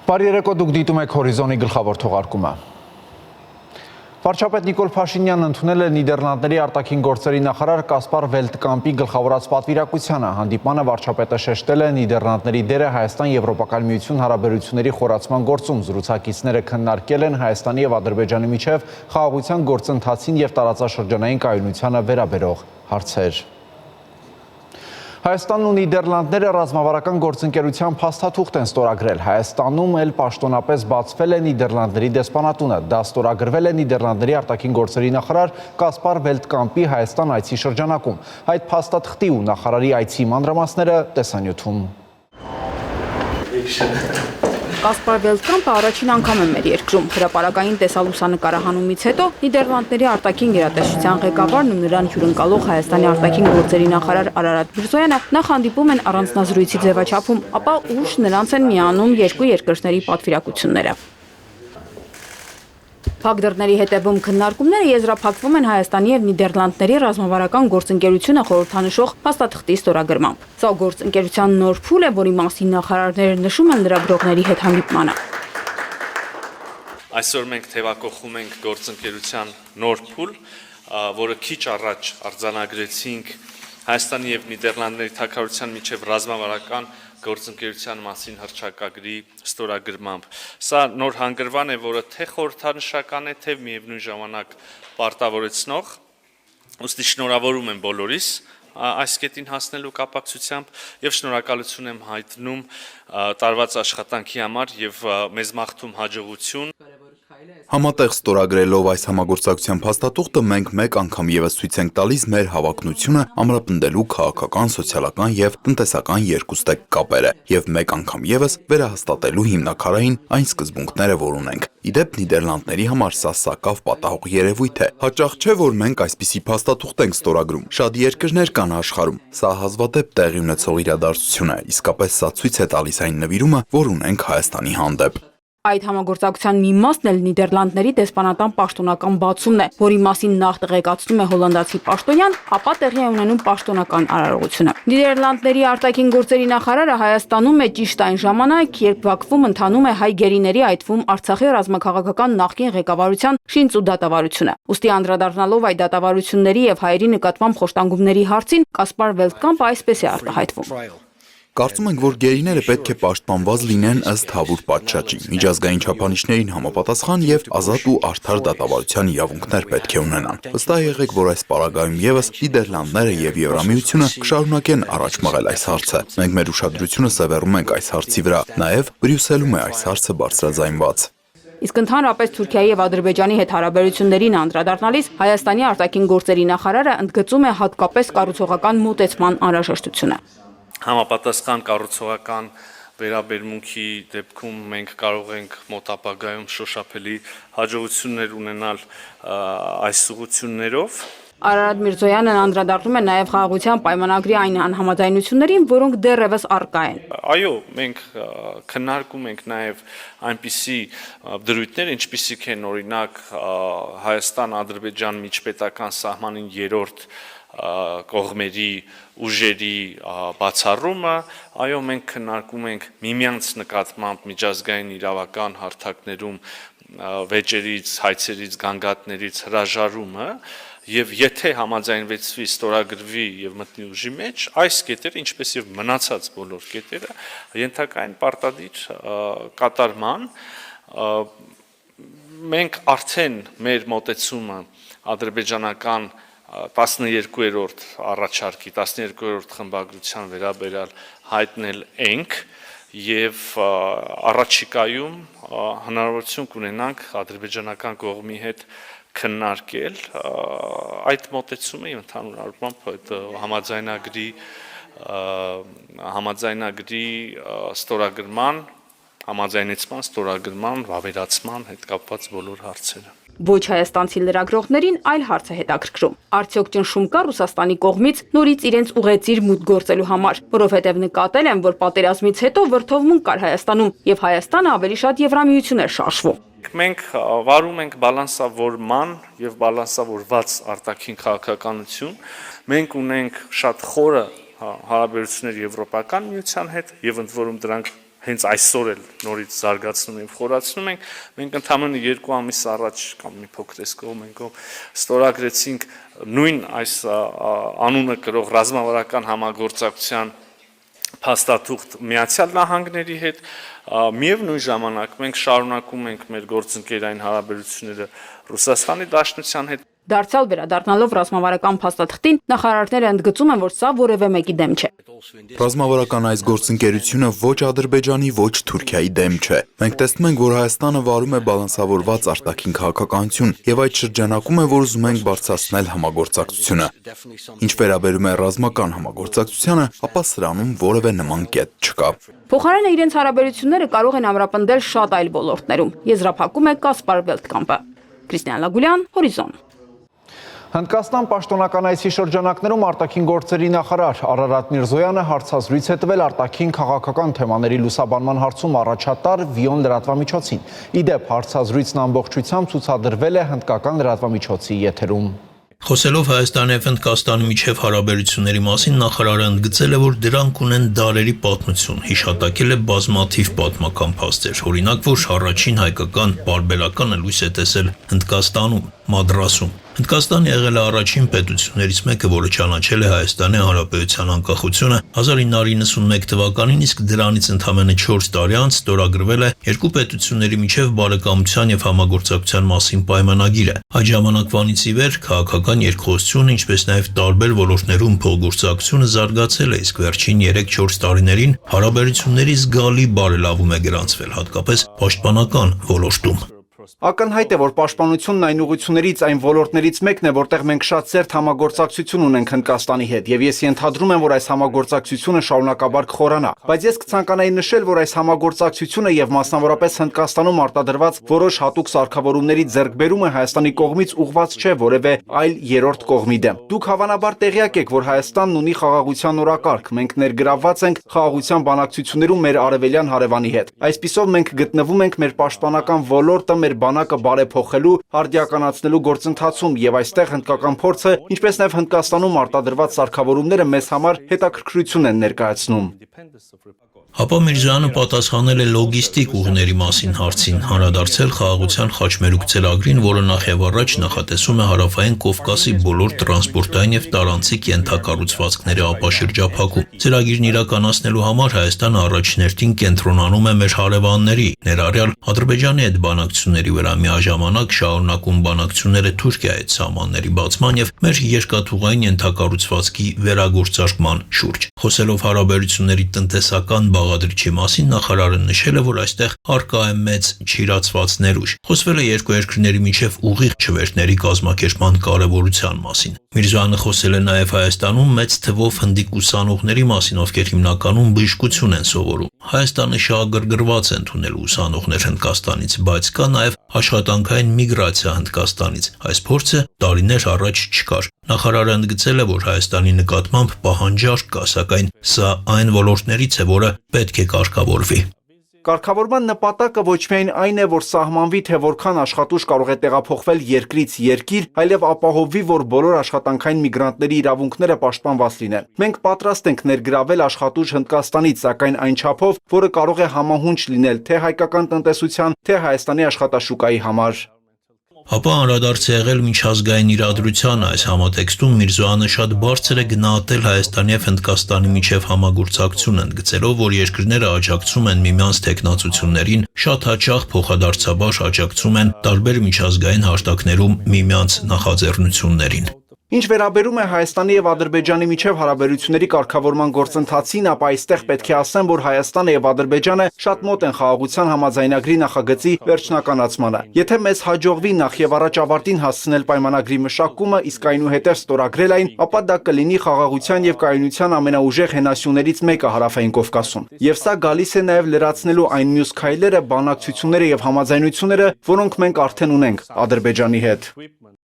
Բարի երեկո, դուք դիտում եք Հորիզոնի գլխավոր թողարկումը։ Վարչապետ Նիկոլ Փաշինյանն ընդունել է Նիդերլանդների արտաքին գործերի նախարար Կասպար Վելտկամպի գլխավորած պատվիրակությանը։ Հանդիպանը վարչապետը շեշտել է Նիդերլանդների դերը Հայաստան-Եվրոպական միություն հարաբերությունների խորացման գործում։ Զրուցակիցները քննարկել են Հայաստանի եւ Ադրբեջանի միջև խաղաղության գործընթացին եւ տարածաշրջանային կայունությանը վերաբերող հարցեր։ Հայաստանն ու Նիդերլանդները ռազմավարական գործընկերության փաստաթուղթ են ստորագրել։ Հայաստանում էլ պաշտոնապես բացվել է Նիդերլանդների դեսպանատունը։ Դա ստորագրվել է Նիդերլանդների արտաքին գործերի նախարար Կասպար Վելտկամպի Հայաստան այցի շրջանակում։ Այդ փաստաթղթի ու նախարարի այցի մանրամասները տեսանյութում։ Կասպար Վելտկամպը առաջին անգամ է մեր երկրում։ Հրապարակային տեսալուսանկարահանումից հետո Նիդերլանդների արտաքին գերատեսչության ղեկավարն ու նրան հյուրընկալող Հայաստանի արտաքին գործերի նախարար Արարատ Միրզոյանը նախ հանդիպում են առանձնազրույցի ձևաչափում, ապա ուշ նրանց են միանում երկու երկրների պատվիրակությունները։ Փակ դռների հետևում քննարկումները եզրափակվում են Հայաստանի եւ Նիդերլանդների ռազմավարական գործընկերությունը խորհրդանշող փաստաթղթի ստորագրմամբ։ Սա գործընկերության նոր փուլ է, որի մասին նախարարները նշում են լրագրողների հետ հանդիպմանը։ Այսօր մենք թևակողում ենք գործընկերության նոր փուլ, որը քիչ առաջ արձանագրեցինք Հայաստանի եւ Նիդերլանդների թագավորության միջև ռազմավարական գործընկերության մասին հռչակագրի ստորագրմամբ։ Սա նոր հանգրվան է, որը թե խորհրդանշական է, թե միևնույն ժամանակ պարտավորեցնող, ուստի շնորհավորում եմ բոլորիս այս կետին հասնելու կապակցությամբ եւ շնորհակալություն եմ հայտնում տարված աշխատանքի համար եւ մեզ մաղթում հաջողություն։ Համատեղ ստորագրելով այս համագործակցության փաստաթուղթը մենք մեկ անգամ եւս ցույց ենք տալիս մեր հավակնությունը ամրապնդելու քաղաքական, սոցիալական եւ տնտեսական երկուստեք կապերը եւ մեկ անգամ եւս վերահաստատելու հիմնակարային այն սկզբունքները, որ ունենք։ Իդեպ Նիդերլանդների համար սա սակավ պատահող երևույթ է։ Հաճախ չէ, որ մենք այսպիսի փաստաթուղթ ենք ստորագրում։ Շատ երկրներ կան աշխարհում։ Սա հազվադեպ տեղի ունեցող իրադարձություն է, իսկապես սա ցույց է տալիս այն նվիրումը, որ ունենք Հայաստանի հանդեպ։ Այդ համագործակցության մի մասն էլ Նիդերլանդների դեսպանատան պաշտոնական բացումն է, որի մասին նախ տեղեկացնում է հոլանդացի պաշտոնյան, ապա տեղի է ունենում պաշտոնական արարողությունը։ Նիդերլանդների արտաքին գործերի նախարարը Հայաստանում է ճիշտ այն ժամանակ, երբ Բաքվում ընթանում է հայ գերիների, այդ թվում Արցախի ռազմաքաղաքական նախկին ղեկավարության շինծ ու դատավարությունը։ Ուստի անդրադառնալով այդ դատավարությունների եւ հայերի նկատմամբ խոշտանգումների հարցին, Կասպար Վելտկամպը այսպես է արտահայտվում։ Կարծում ենք, որ գերիները պետք է պաշտպանված լինեն ըստ հավուր պատշաճի, միջազգային չափանիշներին համապատասխան եւ ազատ ու արդար դատավարության իրավունքներ պետք է ունենան։ Վստահ եղեք, որ այս պարագայում եւս Նիդերլանդները եւ Եվրամիությունը կշարունակեն առաջ մղել այս հարցը։ Մենք մեր ուշադրությունը սևեռում ենք այս հարցի վրա, նաեւ Բրյուսելում է այս հարցը բարձրաձայնված։ Իսկ ընդհանրապես Թուրքիայի եւ Ադրբեջանի հետ հարաբերություններին անդրադառնալիս Հայաստանի արտաքին գործերի նախարարը ընդգծում է հատկապես կառուցողական մոտեցման անհրաժեշտությունը։ Համապատասխան կառուցողական վերաբերմունքի դեպքում մենք կարող ենք մոտ ապագայում շոշափելի հաջողություններ ունենալ այս ուղղություններով։ Արարատ Միրզոյանն անդրադառնում է նաև խաղաղության պայմանագրի այն անհամաձայնություններին, որոնք դեռևս առկա են։ Այո, մենք քննարկում ենք նաև այնպիսի դրույթներ, ինչպիսիք են օրինակ Հայաստան-Ադրբեջան միջպետական սահմանին երրորդ կողմերի ուժերի բացառումը, այո, մենք քննարկում ենք միմյանց նկատմամբ միջազգային իրավական հարթակներում վեճերից, հայցերից, գանգատներից հրաժարումը, եւ եթե համաձայնվեցվի, ստորագրվի եւ մտնի ուժի մեջ, այս կետերը, ինչպես եւ մնացած բոլոր կետերը, ենթակա են պարտադիր կատարման։ Մենք արդեն մեր մոտեցումը ադրբեջանական 12-րդ առաջարկի 12-րդ խմբագրության վերաբերյալ հայտնել ենք եւ առաջիկայում հնարավորություն կունենանք ադրբեջանական կողմի հետ քննարկել այդ մոտեցումը եւ ընդհանուր առմամբ այդ համաձայնագրի ստորագրման, համաձայնեցման, ստորագրման, վավերացման հետ կապված բոլոր հարցերը։ Ոչ հայաստանցի լրագրողներին այլ հարց է հետաքրքրում։ Արդյոք ճնշում կա Ռուսաստանի կողմից նորից իրենց ուղեծիր մուտք գործելու համար, որովհետև նկատել են, որ պատերազմից հետո վրդովմունք կար Հայաստանում եւ Հայաստանը ավելի շատ Եվրամիություն էր շարժվում։ Մենք վարում ենք բալանսավորման եւ բալանսավորված արտաքին քաղաքականություն։ Մենք ունենք շատ խորը հարաբերություններ Եվրոպական միության հետ եւ ընդ որում դրանք հենց այսօր էլ նորից զարգացնում եւ խորացնում ենք։ Մենք ընդամենը 2 ամիս առաջ կամ մի փոքր էս կողմ ենք ստորագրեցինք նույն այս անունը կրող ռազմավարական համագործակցության փաստաթուղթ Միացյալ Նահանգների հետ, միևնույն ժամանակ մենք շարունակում ենք մեր գործընկերային հարաբերությունները Ռուսաստանի Դաշնության հետ։ Դարձյալ վերադառնալով ռազմավարական փաստաթղթին, նախարարները ընդգծում են, որ սա որևէ մեկի դեմ չէ։ Ռազմավարական այս գործընկերությունը ոչ Ադրբեջանի, ոչ Թուրքիայի դեմ չէ։ Մենք տեսնում ենք, որ Հայաստանը վարում է բալանսավորված արտաքին քաղաքականություն եւ այդ շրջանակում է, որ ուզում ենք բարձրացնել համագործակցությունը։ Ինչ վերաբերում է ռազմական համագործակցությանը, ապա սրանում որևէ նման կետ չկա։ Փոխարենը իրենց հարաբերությունները կարող են ամրապնդել շատ այլ ոլորտներում։ Եզրափակում է Կասպար Վելտկամպը։ Քրիստիան Լագուլյան, Հորիզոն։ Հնդկաստան պաշտոնական այցի շրջանակներում արտաքին գործերի նախարար Արարատ Միրզոյանը հարցազրույց է տվել արտաքին քաղաքական թեմաների լուսաբանման հարցում առաջատար Վիոն լրատվամիջոցին։ Իդեպ հարցազրույցն ամբողջությամբ ցուցադրվել է հնդկական լրատվամիջոցի եթերում։ Խոսելով Հայաստանի եւ Հնդկաստանի միջև հարաբերությունների մասին նախարարը ընդգծել է, որ դրանք ունեն դարերի պատմություն, հիշատակել է բազմաթիվ պատմական փաստեր, օրինակ, որ առաջին հայկական պարբերականը լույս է տեսել Հնդկաստանում, Մադրասում։ Հնդկաստանը եղել է առաջին պետություններից մեկը, որը ճանաչել է Հայաստանի Հանրապետության անկախությունը 1991 թվականին, իսկ դրանից ընդամենը 4 տարի անց ստորագրվել է երկու պետությունների միջև բարեկամության եւ համագործակցության մասին պայմանագիրը։ Այդ ժամանակվանից ի վեր քաղաքական երկխոսությունը, ինչպես նաեւ տարբեր ոլորտներում փոխգործակցությունը զարգացել է, իսկ վերջին 3-4 տարիներին հարաբերությունների զգալի բարելավում է գրանցվել, հատկապես պաշտպանական ոլորտում։ Ակնհայտ է, որ պաշտպանությունն այն ուղղություններից, այն ոլորտներից մեկն է, որտեղ մենք շատ ծերտ համագործակցություն ունենք Հնդկաստանի հետ, եւ ես ենթադրում եմ, որ այս համագործակցությունը շարունակաբար կխորանա։ Բայց ես կցանկանայի նշել, որ այս համագործակցությունը եւ մասնավորապես Հնդկաստանում արտադրված որոշ հատուկ սարքավորումների ձեռքբերումը Հայաստանի կողմից ուղղված չէ որևէ այլ երրորդ կողմի դեմ։ Դուք հավանաբար տեղյակ եք, որ Հայաստանն ունի խաղաղության օրակարգ, մենք ներգրավված ենք խաղաղության բանակցություններում մեր արևելյան հարևանի հետ։ Այսպիսով մենք գտնվում ենք մեր պաշտպանական ոլորտը, մեր բանակը բարեփոխելու, արդիականացնելու գործընթացում եւ այստեղ հնդկական փորձը, ինչպես նաեւ Հնդկաստանում արտադրված սարքավորումները մեզ համար հետաքրքրություն են ներկայացնում։ Ապա Միրզոյանը պատասխանել է լոգիստիկ ուղիների մասին հարցին, անդրադարձել խաղաղության խաչմերուկ ծրագրին, որը նախ եւ առաջ նախատեսում է հարավային Կովկասի բոլոր տրանսպորտային եւ տարանցիկ ենթակառուցվածքների ապաշրջափակում։ Ծրագիրն իրականացնելու համար Հայաստանը առաջին հերթին կենտրոնանում է մեր հարևանների, ներառյալ Ադրբեջանի հետ բանակցությունների վրա, միաժամանակ շարունակում բանակցությունները Թուրքիայի հետ սահմանների բացման եւ մեր երկաթուղային ենթակառուցվածքի վերագործարկման շուրջ։ Խոսելով հարաբերությունների տնտեսական բաղադրիչի մասին, նախարարը նշել է, որ այստեղ առկա է մեծ չիրացված ներուժ։ Խոսվել է երկու երկրների միջև ուղիղ չվերթների կազմակերպման կարևորության մասին։ Միրզոյանը խոսել է նաև Հայաստանում մեծ թվով հնդիկ ուսանողների մասին, ովքեր հիմնականում բժշկություն են սովորում։ Հայաստանը շահագրգռված է ընդունել ուսանողներ Հնդկաստանից, բայց կա նաև աշխատանքային միգրացիա Հնդկաստանից։ Այս փորձը տարիներ առաջ չկար։ Նախարարը ընդգծել է, որ Հայաստանի նկատմամբ պահանջարկ կա, սակայն սա այն ոլորտներից է, որը պետք է կարգավորվի։ Կարգավորման նպատակը ոչ միայն այն է, որ սահմանվի, թե որքան աշխատուժ կարող է տեղափոխվել երկրից երկիր, այլև ապահովվի, որ բոլոր աշխատանքային միգրանտների իրավունքները պաշտպանված լինեն։ Մենք պատրաստ ենք ներգրավել աշխատուժ Հնդկաստանից, սակայն այն չափով, որը կարող է համահունչ լինել թե հայկական տնտեսության, թե Հայաստանի աշխատաշուկայի համար։ Ապա անդրադարձ է եղել միջազգային իրադրությանը։ Այս համատեքստում Միրզոյանը շատ բարձր է գնահատել Հայաստանի եւ Հնդկաստանի միջև համագործակցությունը, ընդգծելով, որ երկրները աջակցում են միմյանց տեխնացություններին, շատ հաճախ փոխադարձաբար աջակցում են տարբեր միջազգային հարթակներում միմյանց նախաձեռնություններին։ Ինչ վերաբերում է Հայաստանի եւ Ադրբեջանի միջև հարաբերությունների կարգավորման գործընթացին, ապա այստեղ պետք է ասեմ, որ Հայաստանը եւ Ադրբեջանը շատ մոտ են խաղաղության համաձայնագրի նախագծի վերջնականացմանը։ Եթե մեզ հաջողվի նախ եւ առաջ ավարտին հասցնել պայմանագրի մշակումը, իսկ այնուհետև ստորագրել այն, ապա դա կլինի խաղաղության եւ կայունության ամենաուժեղ հենասյուներից մեկը Հարավային Կովկասում։ Եվ սա գալիս է նաեւ լրացնելու այն մյուս քայլերը, բանակցությունները եւ համաձայնությունները, որոնք մենք արդեն ունենք Ադրբեջանի հետ։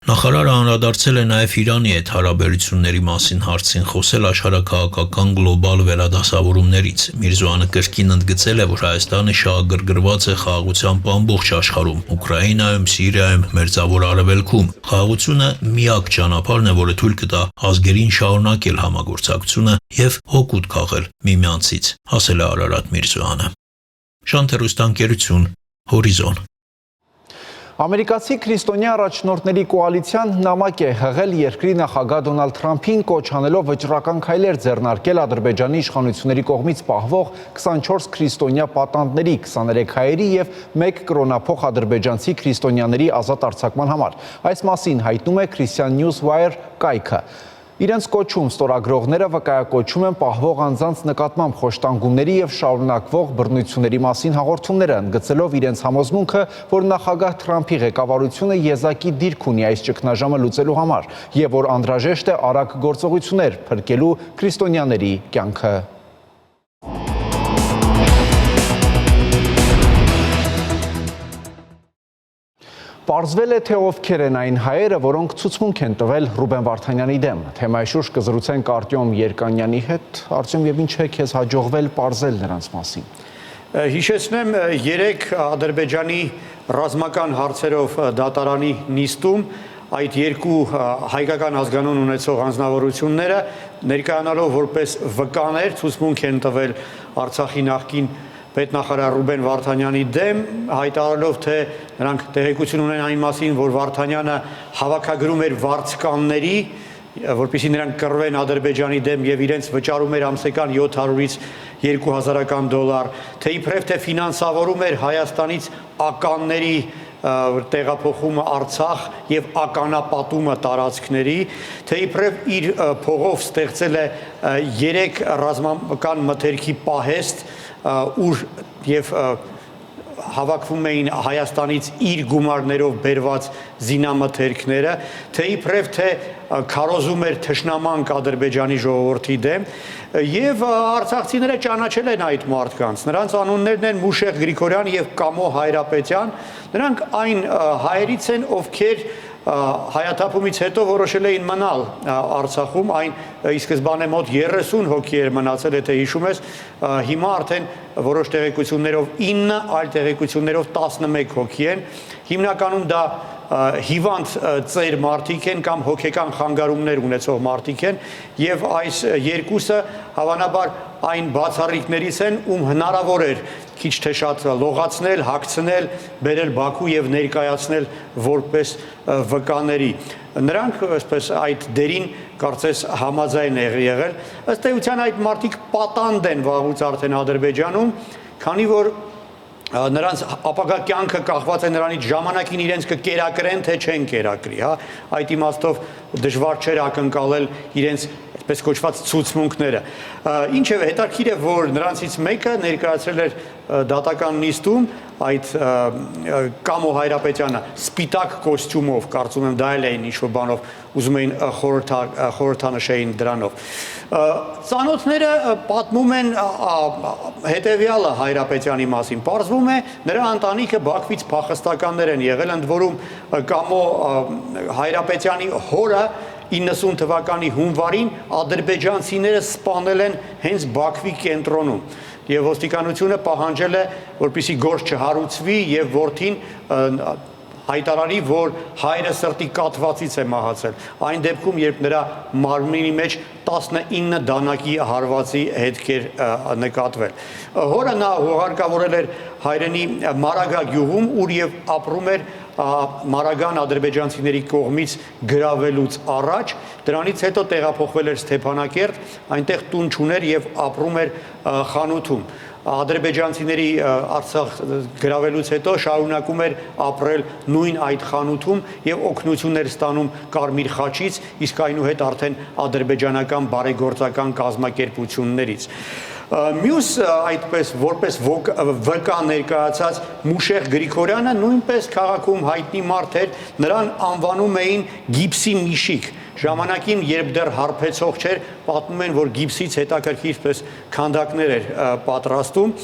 Նախարարը անդրադարձել է նաև Իրանի հետ հարաբերությունների մասին հարցին, խոսել աշխարհաքաղաքական գլոբալ վերադասավորումներից։ Միրզոյանը կրկին ընդգծել է, որ Հայաստանը շահագրգռված է խաղաղությամբ ամբողջ աշխարհում, Ուկրաինայում, Սիրիայում, Մերձավոր Արևելքում։ Խաղաղությունը միակ ճանապարհն է, որը թույլ կտա ազգերին շարունակել համագործակցությունը եւ հօգուտ քաղել միմյանցից, ասել է Արարատ Միրզոյանը։ Շանթերուստանկերություն, Հորիզոն։ Ամերիկացի քրիստոնյա առաջնորդների կոալիցիան նամակ է հղել երկրի նախագահ Դոնալդ Թրամփին կոչ անելով վճռական քայլեր ձեռնարկել Ադրբեջանի իշխանությունների կողմից պահվող 24 քրիստոնյա պատանդների 23 հայերի եւ 1 կրոնափոխ ադրբեջանցի քրիստոնյաների ազատ արձակման համար։ Այս մասին հայտնում է Christian News Wire կայքը։ Իրենց կոչում ստորագրողները վկայակոչում են պահվող անձանց նկատմամբ խոշտանգումների եւ շարունակվող բռնությունների մասին հաղորդումները, ընդգծելով իրենց համոզմունքը, որ նախագահ Թրամփի ղեկավարությունը եզակի դիրք ունի այս ճգնաժամը լուծելու համար եւ որ անհրաժեշտ է արագ գործողություններ փրկելու քրիստոնյաների կյանքը։ Պարզվել է, թե ովքեր են այն հայերը, որոնք ցուցմունք են տվել Ռուբեն Վարդանյանի դեմ։ Թեմայի շուրջ կզրուցենք Արտյոմ Երկանյանի հետ։ Արտյոմ, եւ ինչ է քեզ հաջողվել պարզել նրանց մասին։ Հիշեցնեմ, 3 Ադրբեջանի ռազմական հարցերով դատարանի նիստում այդ 2 հայկական ազգանուն ունեցող անձնավորությունները ներկայանալով որպես վկաներ ցուցմունք են տվել Արցախի նախկին պետնախարար Ռուբեն Վարդանյանի դեմ, հայտարարելով, թե նրանք տեղեկություն ունեն այն մասին, որ Վարդանյանը հավաքագրում էր վարձկանների, որպեսզի նրանք կռվեն Ադրբեջանի դեմ եւ իրենց վճարում էր ամսական 700-ից 2000-ական դոլար, թե իբրև թե ֆինանսավորում էր Հայաստանից ականների տեղափոխումը Արցախ եւ ականապատումը տարածքների, թե իբրև իր փողով ստեղծել է 3 ռազմական մթերքի պահեստ, ուր եւ հավաքվում էին Հայաստանից իր գումարներով բերված զինամթերքները, թե իբրև թե քարոզում էր թշնամանք Ադրբեջանի ժողովրդի դեմ եւ արցախցիները ճանաչել են այդ մարդկանց։ Նրանց անուններն են Մուշեղ Գրիգորյան եւ Կամո Հայրապետյան։ Նրանք այն հայերից են, ովքեր հայաթափումից հետո որոշել էին մնալ Արցախում, այն ի սկզբանե մոտ 30 հոգի էր մնացել, եթե հիշում ես, հիմա արդեն որոշ տեղեկություններով 9, այլ տեղեկություններով 11 հոգի են, հիմնականում դա հիվանդ ծեր մարդիկ են կամ հոգեկան խանգարումներ ունեցող մարդիկ են եւ այս երկուսը հավանաբար այն բացառիկներից են, ում հնարավոր էր քիչ թե շատ լողացնել, հագցնել, բերել Բաքու եւ ներկայացնել որպես վկաների։ Նրանք այսպես այդ դերին կարծես համաձայն են եղել։ Ըստ էության այդ մարդիկ պատանդ են վաղուց արդեն Ադրբեջանում, քանի որ նրանց ապագա կյանքը կախված է նրանից ժամանակին իրենց կկերակրեն, թե չեն կերակրի, հա, այդ իմաստով դժվար չէր ակնկալել իրենց այսպես կոչված ցուցմունքները։ Ինչևէ, հետաքրքիր է, որ նրանցից մեկը ներկայացրել էր դատական նիստում այդ Կամո Հայրապետյանը սպիտակ կոստյումով, կարծում եմ դա էլ էին ինչ-որ բանով ուզում էին խորհրդանշեին դրանով։ Ծանոթները պատմում են հետևյալը Հայրապետյանի մասին։ Պարզվում է, նրա ընտանիքը Բաքվից փախստականներ են եղել, ընդ որում Կամո Հայրապետյանի հորը 90 թվականի հունվարին ադրբեջանցիները սպանել են հենց Բաքվի կենտրոնում եւ ոստիկանությունը պահանջել է, որպեսզի գործ չհարուցվի եւ որդին հայտարարի, որ հայրը սրտի կաթվածից է մահացել։ Այն դեպքում, երբ նրա մարմնի մեջ 19 դանակի հարվածի հետքեր նկատվել։ Հորը նա հողարկավորել էր հայրենի Մարագա գյուղում, ուր եւ ապրում էր մարագան ադրբեջանցիների կողմից գրավելուց առաջ, դրանից հետո տեղափոխվել էր Ստեփանակերտ, այնտեղ տուն չուներ եւ ապրում էր խանութում։ Ադրբեջանցիների Արցախ գրավելուց հետո շարունակում էր ապրել նույն այդ խանութում եւ օգնություններ ստանում Կարմիր խաչից, իսկ այնուհետ արդեն ադրբեջանական բարեգործական կազմակերպություններից։ Մյուս այդպես որպես վկա ներկայացած Մուշեղ Գրիգորյանը նույնպես քաղաքում հայտնի մարդ էր, նրան անվանում էին գիպսի միշիկ։ Ժամանակին, երբ դեռ հարբեցող չէր, պատմում են, որ գիպսից հետաքրքիր պես քանդակներ էր պատրաստում։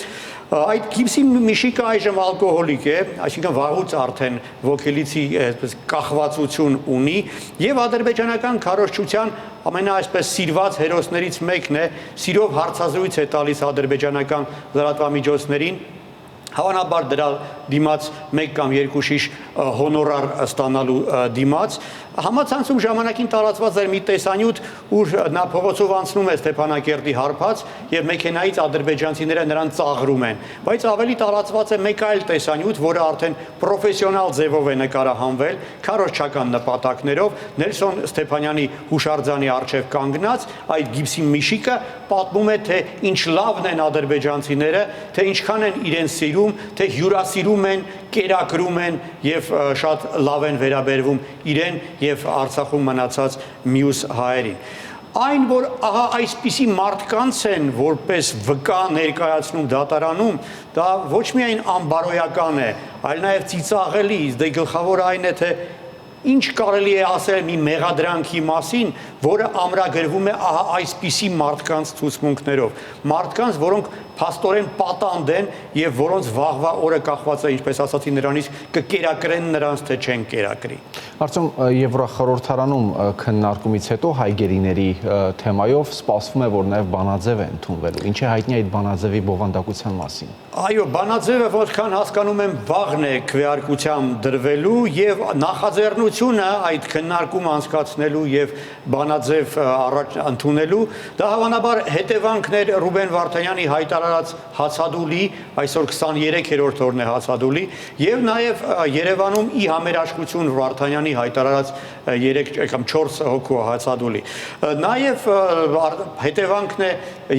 Այդ գիպսի միշիկը այժմ ալկոհոլիկ է, այսինքն վաղուց արդեն ոգելիցի այսպես կախվածություն ունի եւ ադրբեջանական քարոզչության ամենաայսպես սիրված հերոսներից մեկն է, սիրով հարցազրույց է տալիս ադրբեջանական լրատվամիջոցներին, Հավանաբար դրա դիմաց մեկ կամ երկու շիշ հոնորար ստանալու դիմաց համացանցում ժամանակին տարածված էր մի տեսանյութ, ուր նա փողոցով անցնում է Ստեփանակերտի հարբած եւ մեքենայից ադրբեջանցիները նրան ծաղրում են, բայց ավելի տարածված է մեկ այլ տեսանյութ, որը արդեն պրոֆեսիոնալ ձևով է նկարահանվել, քարոզչական նպատակներով Նելսոն Ստեփանյանի հուշարձանի առջև կանգնած այդ գիպսի միշիկը պատմում է, թե ինչ լավն են ադրբեջանցիները, թե ինչքան են իրենց սիրում, թե հյուրասիրում են, կերակրում են եւ շատ լավ են վերաբերվում իրեն եւ Արցախում մնացած մյուս հայերին։ Այն, որ ահա այսպիսի մարդկանց են որպես վկա ներկայացնում դատարանում, դա ոչ միայն անբարոյական է, այլ նաեւ ծիծաղելի, դե գլխավորը այն է, թե ինչ կարելի է ասել մի մեղադրանքի մասին, որը ամրագրվում է ահա այսպիսի մարդկանց ցուցմունքներով, մարդկանց, որոնք փաստորեն պատանդ են եւ որոնց վաղվա օրը կախված է, ինչպես ասացի, նրանից կկերակրեն նրանց, թե չեն կերակրի։ Արդյոք Եվրախորհրդարանում քննարկումից հետո հայգերիների թեմայով սպասվում է, որ նաև բանաձև է ընդունվելու։ Ինչ է հայտնի այդ բանաձևի բովանդակության մասին։ Այո, բանաձևը որքան հասկանում եմ վաղն է քվեարկությամբ դրվելու եւ նախաձեռնությունը այդ քննարկումը անցկացնելու եւ բանաձև առաջ ընդունելու դա հավանաբար հետևանքներ Ռուբեն Վարդանյանի հայտարարած հացադուլի, այսօր 23-րդ օրն է հացադուլի, եւ նաեւ Երևանում ի համերաշխություն Վարդանյանի հայտարարած 3 կամ 4 հոգու հացադուլի։ Նաեւ հետևանքն է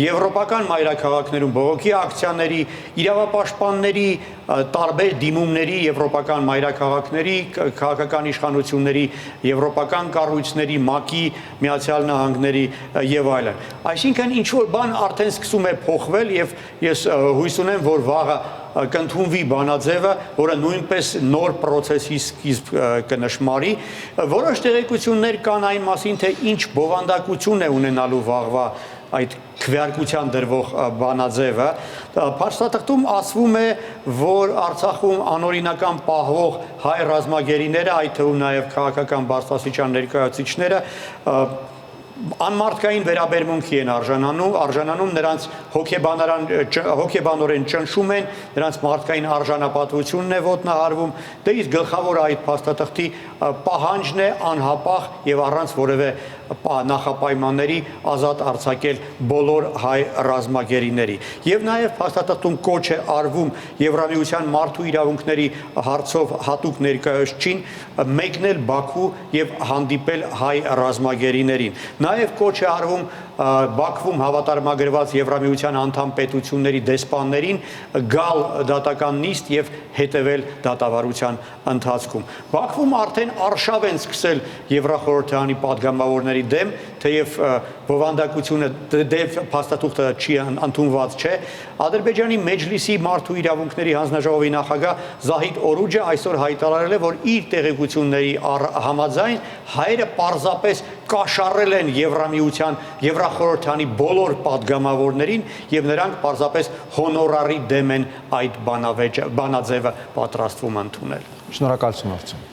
եվրոպական մայրաքաղաքներում բողոքի ակցիաների, իրավապաշտպանների տարբեր դիմումների, եվրոպական մայրաքաղաքների, քաղաքական իշխանությունների, եվրոպական կառույցների, ՄԱԿ-ի, Միացյալ Նահանգների եւ այլն։ Այսինքն ինչ որ բան արդեն սկսում է փոխվել եւ ես հույս ունեմ, որ վաղը կընդունվի բանաձևը, որը նույնպես նոր process-ի սկիզբ կնշմարի։ Որոշ տեղեկություններ կան այն մասին, թե ինչ բովանդակություն է ունենալու վաղվա այդ քվեարկության դրվող բանաձևը, փաստաթղթում ասվում է, որ Արցախում անօրինական պահվող հայ ռազմագերիները, այդ թվում նաև քաղաքական բարձրաստիճան ներկայացուցիչները անմարդկային վերաբերմունքի են արժանանում, նրանց հոգեբանորեն ճնշում են, նրանց մարդկային արժանապատվությունն է ոտնահարվում, դե իսկ գլխավորը այդ փաստաթղթի պահանջն է անհապաղ եւ առանց որևէ նախապայմանների ազատ արձակել բոլոր հայ ռազմագերիների։ Եվ նաև փաստաթղթում կոչ է արվում Եվրամիության մարդու իրավունքների հարցով հատուկ ներկայացուցիչին մեկնել Բաքու եւ հանդիպել հայ ռազմագերիներին։ Նաև կոչ է արվում Բաքվում հավատարմագրված Եվրամիության անդամ պետությունների դեսպաններին գալ դատական նիստ եւ հետևել դատավարության ընթացքում։ Բաքվում արդեն արշավ են սկսել Եվրախորհրդարանի падգամավորների դեմ, թեև բովանդակությունը դեպ փաստաթուղթը չի ընդունված չէ, Ադրբեջանի Մեջլիսի մարդու իրավունքների հանձնաժողովի նախագահ Զահիդ Օրուջը այսօր հայտարարել է, որ իր տեղեկությունների համաձայն հայերը պարզապես կաշառել են Եվրամիության, Եվրախորհրդարանի բոլոր падգամավորներին եւ նրանք պարզապես հոնորարի դեմ են այդ բանաձևը պատրաստվում ընդունել։ Շնորհակալություն Արցուն։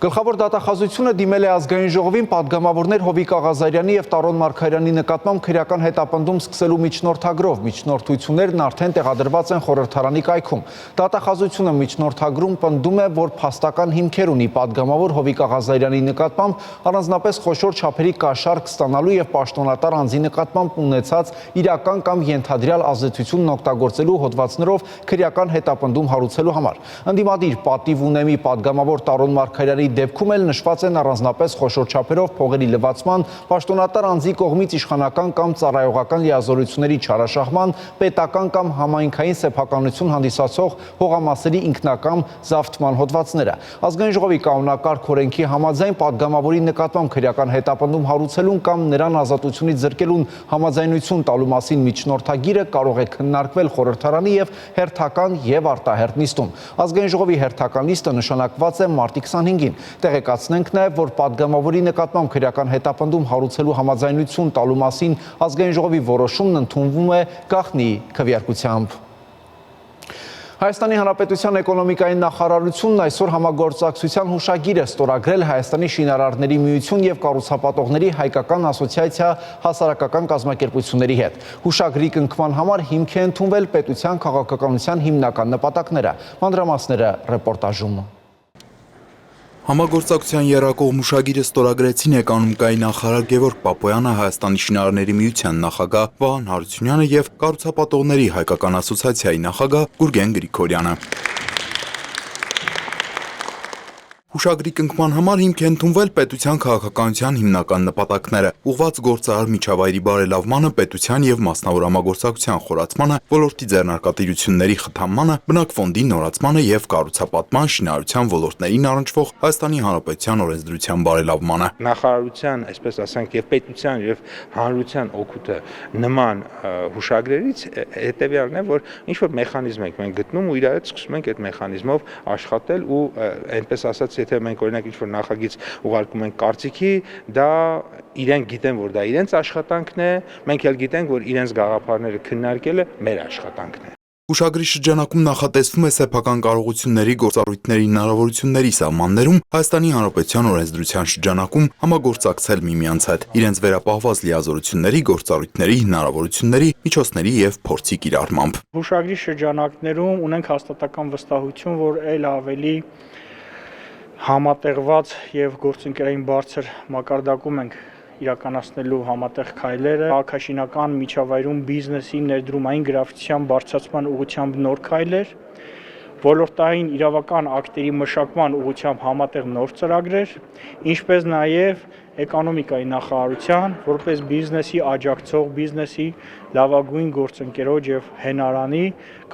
Գլխավոր դատախազությունը դիմել է ազգային ժողովին падգամավորներ Հովիկ Աղազարյանի եւ Տարոն Մարգարյանի նկատմամբ քրեական հետապնդում սկսելու միջնորդագրով։ Միջնորդություններն արդեն տեղադրված են խորհրդարանի կայքում։ Դատախազությունը միջնորդագրում պնդում է, որ փաստական հիմքեր ունի падգամավոր Հովիկ Աղազարյանի նկատմամբ առանձնապես խոշոր չափերի կաշառք ստանալու եւ պաշտոնատար անձի նկատմամբ ունեցած իրական կամ ենթադրյալ ազդեցությունն օգտագործելու հոդվածներով քրեական հետապնդում հարուցելու համար։ Ընդդիմադիր պատիվ ունեմի падգամավոր Տարոն Մարգարյանի դեպքում էլ նշված են առանձնապես խոշոր չափերով փողերի լվացման, պաշտոնատար անձի կողմից իշխանական կամ ծառայողական լիազորությունների չարաշահման, պետական կամ համայնքային սեփականություն հանդիսացող հողամասերի ինքնակամ զավթման հոդվածները։ Ազգային ժողովի կանոնակարգ օրենքի համաձայն падգամավորի նկատմամբ քրեական հետապնդում հարուցելուն կամ նրան ազատությունից զրկելուն համաձայնություն տալու մասին միջնորդագիրը կարող է քննարկվել խորհրդարանի եւ հերթական եւ արտահերթ նիստում։ Ազգային ժողովի հերթական նիստը նշանակված է մարտի 25-ին։ Տեղեկացնենք նաև, որ падգամավորի նկատմամբ քրեական հետապնդում հարուցելու համաձայնություն տալու մասին ազգային ժողովի որոշումն ընդունվում է գաղտնի քվեարկությամբ։ Հայաստանի Հանրապետության էկոնոմիկայի նախարարությունն այսօր համագործակցության հուշագիր է ստորագրել Հայաստանի շինարարների միություն եւ կառուցապատողների հայկական ասոցիացիա հասարակական կազմակերպությունների հետ։ Հուշագրի կնքման համար հիմք է ընդունվել պետության քաղաքականության հիմնական նպատակները։ Մանրամասները ռեպորտաժում։ Համագործակցության եռակողմ հուշագիրը ստորագրեցին էկոնոմիկայի նախարար Գևորգ Պապոյանը, Հայաստանի շինարարների միության նախագահ Վահան Հարությունյանը եւ կառուցապատողների հայկական ասոցիացիայի նախագահ Գուրգեն Գրիգորյանը։ Հուշագրի կնքման համար հիմք է ընդունվել պետության քաղաքականության հիմնական նպատակները՝ ուղղված գործարար միջավայրի բարելավմանը, պետության եւ մասնավոր համագործակցության խորացմանը, ոլորտի ձեռնարկատիրությունների խթանմանը, բնակֆոնդի նորացմանը եւ կառուցապատման, շինարարության ոլորտներին առնչվող Հայաստանի Հանրապետության օրենսդրության բարելավմանը։ Նախարարության, այսպես ասենք, եւ պետության եւ հանրության օգուտը նման հուշագրերից հետեւյալն է, որ ինչ որ մեխանիզմ ենք մենք գտնում ու իրար հետ սկսում ենք այդ մեխանիզմով աշխատել ու այնպես ասած եթե մենք օրինակ ինչ-որ նախագիծ ուղարկում ենք կարծիքի, դա իրենք գիտեն, որ դա իրենց աշխատանքն է, մենք էլ գիտենք, որ իրենց գաղափարները քննարկելը մեր աշխատանքն է։ Հուշագրի շրջանակում նախատեսվում է սեփական կարողությունների գործառույթների հնարավորությունների սահմաններում Հայաստանի Հանրապետության օրենսդրության շրջանակում համագործակցել միմյանց հետ, իրենց վերապահված լիազորությունների, գործառույթների, հնարավորությունների, միջոցների եւ փորձի կիրառմամբ։ Հուշագրի շրջանակներում ունենք հաստատական վստահություն, որ այլ ավելի համատեղված եւ գործընկերային բարձր մակարդակում ենք իրականացնելու համատեղ քայլերը, քաղաքաշինական միջավայրում բիզնեսի ներդրումային գրավչության բարձրացման ուղղությամբ նոր քայլեր, ոլորտային իրավական ակտերի մշակման ուղղությամբ համատեղ նոր ծրագրեր, ինչպես նաեւ էկոնոմիկայի նախարարության, որպես բիզնեսի աջակցող, բիզնեսի լավագույն գործընկերոջ եւ հենարանի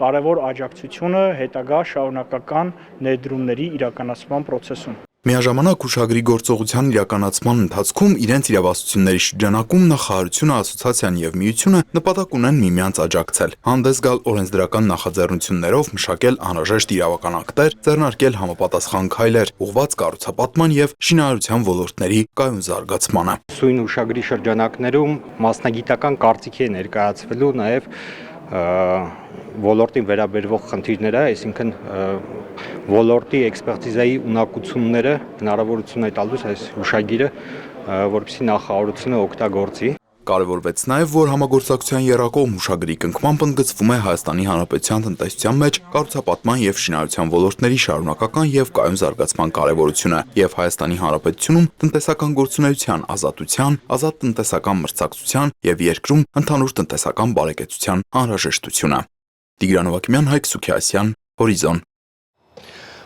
կարևոր աջակցությունը հետագա շարունակական ներդրումների իրականացման process-ում։ Միաժամանակ հուշագրի գործողության իրականացման ընթացքում իրենց իրավասությունների շրջանակում նախարարությունը, ասոցիացիան եւ միությունը նպատակ ունեն միմյանց աջակցել, հանդես գալ օրենսդրական նախաձեռնություններով, մշակել անհրաժեշտ իրավական ակտեր, ձեռնարկել համապատասխան քայլեր, ուղղված կառուցապատման եւ շինարարության ոլորտների կայուն զարգացմանը։ Սույն հուշագրի շրջանակներում մասնագիտական կարծիքի է ներկայացվելու նաեւ ոլորտին վերաբերվող խնդիրները, այսինքն ոլորտի էքսպերտիզայի ունակությունները հնարավորություն է տալիս այս հուշագիրը, որպեսզի նախարարությունը օգտագործի։ Կարևորվեց նաև, որ համագործակցության եռակողմ հուշագրի կնքմամբ ընդգծվում է Հայաստանի Հանրապետության տնտեսության մեջ կառուցապատման եւ շինարարության ոլորտների շարունակական եւ կայուն զարգացման կարևորությունը եւ Հայաստանի Հանրապետությունում տնտեսական գործունեության ազատության, ազատ տնտեսական մրցակցության եւ երկրում ընդհանուր տնտեսական բարեկեցության անհրաժեշտությունը։ Տիգրան Հովակիմյան, Հայկ Սուքիասյան, Հորիզոն։